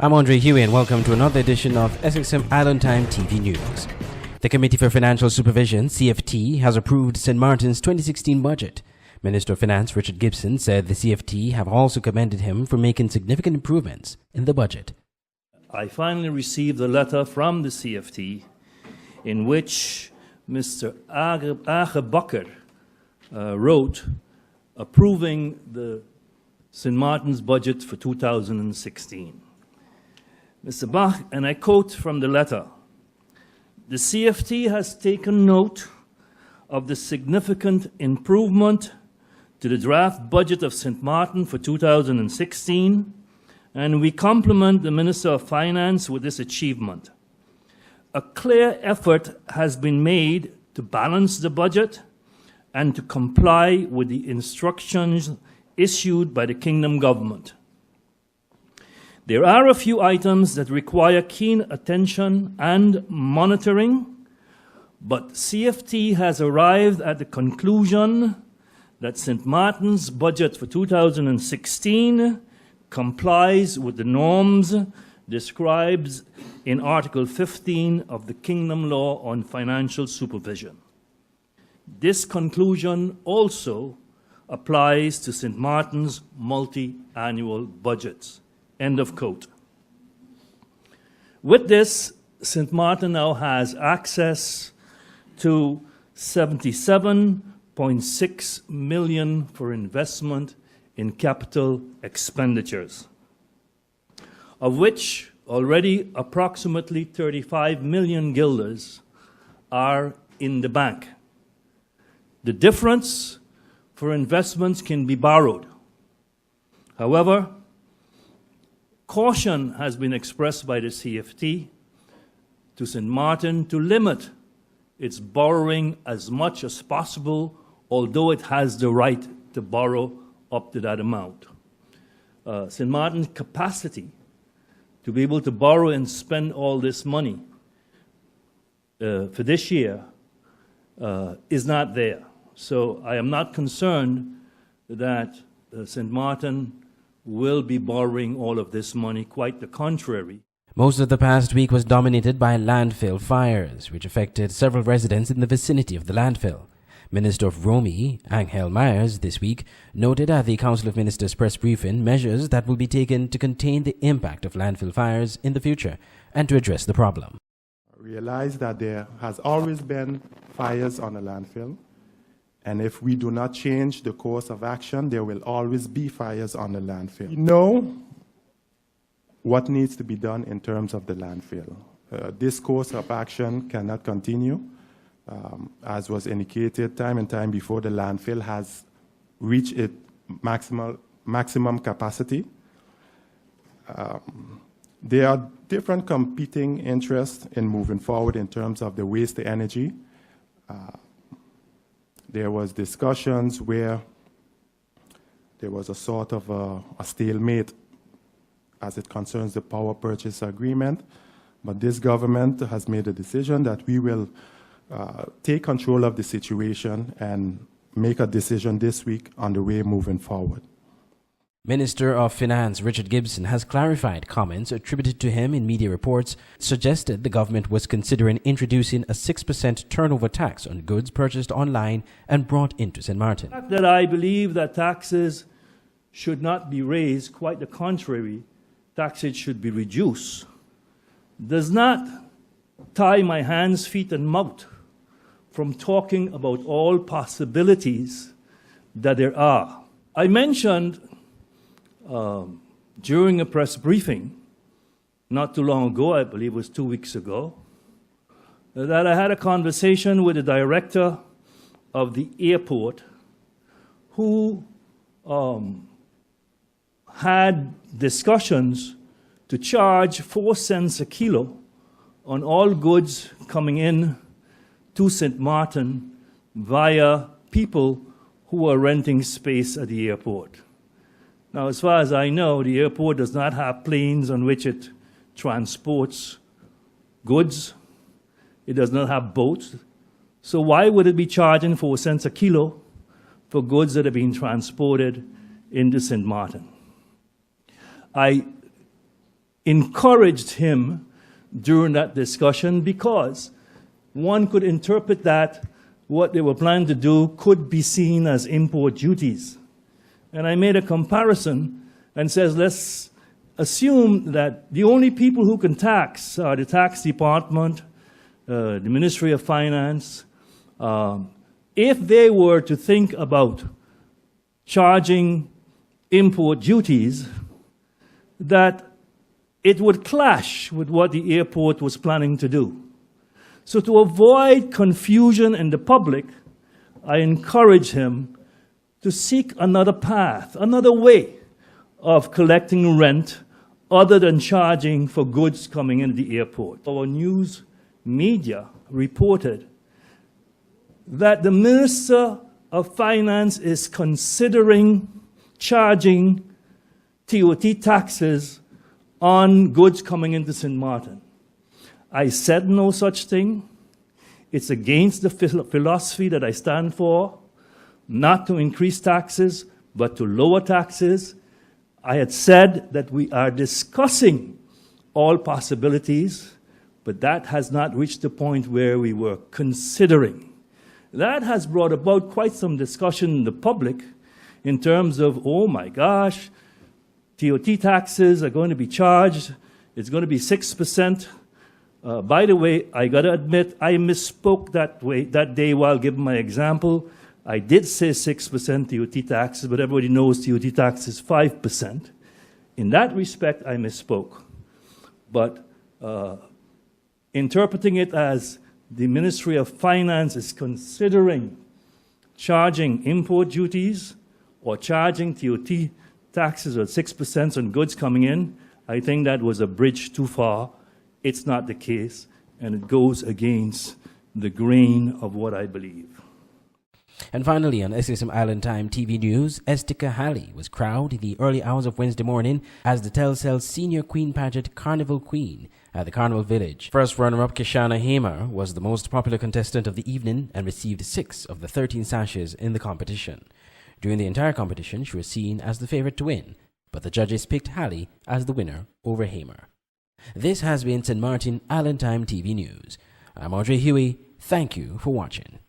I'm Andre Huey and welcome to another edition of Sxm TV News. The Committee for Financial Supervision, CFT, has approved St. Martin's 2016 budget. Minister of Finance Richard Gibson said the CFT have also commended him for making significant improvements in the budget. I finally received a letter from the CFT in which Mr. Agebakker wrote approving the St. Martin's budget for 2016. Mr. Bach, and I quote from the letter, "The CFT has taken note of the significant improvement to the draft budget of St. Martin for 2016, and we compliment the Minister of Finance with this achievement. A clear effort has been made to balance the budget and to comply with the instructions issued by the Kingdom Government. There are a few items that require keen attention and monitoring, but CFT has arrived at the conclusion that St. Martin's budget for 2016 complies with the norms described in Article 15 of the Kingdom Law on Financial Supervision. This conclusion also applies to St. Martin's multi-annual budgets." End of quote. With this, St. Martin now has access to $77.6 million for investment in capital expenditures, of which already approximately 35 million guilders are in the bank. The difference for investments can be borrowed. However, caution has been expressed by the CFT to St. Martin to limit its borrowing as much as possible, although it has the right to borrow up to that amount. St. Martin's capacity to be able to borrow and spend all this money for this year is not there. So I am not concerned that St. Martin will be borrowing all of this money, quite the contrary. Most of the past week was dominated by landfill fires, which affected several residents in the vicinity of the landfill. Minister of Romy, Angel Myers, this week noted at the Council of Ministers press briefing measures that will be taken to contain the impact of landfill fires in the future and to address the problem. I realize that there has always been fires on the landfill, and if we do not change the course of action, there will always be fires on the landfill. We know what needs to be done in terms of the landfill. This course of action cannot continue. As was indicated time and time before, the landfill has reached its maximum capacity. There are different competing interests in moving forward in terms of the waste to energy. There was discussions where there was a sort of a stalemate as it concerns the power purchase agreement, but this government has made a decision that we will take control of the situation and make a decision this week on the way moving forward. Minister of Finance Richard Gibson has clarified comments attributed to him in media reports suggested the government was considering introducing a 6% turnover tax on goods purchased online and brought into St. Martin. That I believe that taxes should not be raised, quite the contrary, taxes should be reduced, does not tie my hands, feet, and mouth from talking about all possibilities that there are. I mentioned during a press briefing not too long ago, I believe it was 2 weeks ago, that I had a conversation with the director of the airport who had discussions to charge 4 cents a kilo on all goods coming in to St. Martin via people who are renting space at the airport. Now, as far as I know, the airport does not have planes on which it transports goods. It does not have boats. So why would it be charging 4 cents a kilo for goods that are being transported into St. Martin? I encouraged him during that discussion, because one could interpret that what they were planning to do could be seen as import duties. And I made a comparison and says, let's assume that the only people who can tax are the tax department, the Ministry of Finance. If they were to think about charging import duties, that it would clash with what the airport was planning to do. So to avoid confusion in the public, I encourage him to seek another path, another way of collecting rent other than charging for goods coming into the airport. Our news media reported that the Minister of Finance is considering charging TOT taxes on goods coming into St. Martin. I said no such thing. It's against the philosophy that I stand for, not to increase taxes, but to lower taxes. I had said that we are discussing all possibilities, but that has not reached the point where we were considering. That has brought about quite some discussion in the public in terms of, oh my gosh, TOT taxes are going to be charged. It's going to be 6%. By the way, I got to admit, I misspoke that day while giving my example. I did say 6% TOT taxes, but everybody knows TOT tax is 5%. In that respect, I misspoke. But interpreting it as the Ministry of Finance is considering charging import duties or charging TOT taxes of 6% on goods coming in, I think that was a bridge too far. It's not the case, and it goes against the grain of what I believe. And finally, on Sxm Island Time TV News, Estica Halley was crowned in the early hours of Wednesday morning as the Telcel Senior Queen Pageant Carnival Queen at the Carnival Village. First runner-up Kishana Hamer was the most popular contestant of the evening and received 6 of the 13 sashes in the competition. During the entire competition, she was seen as the favorite to win, but the judges picked Halley as the winner over Hamer. This has been St. Martin Island Time TV News. I'm Audrey Huey. Thank you for watching.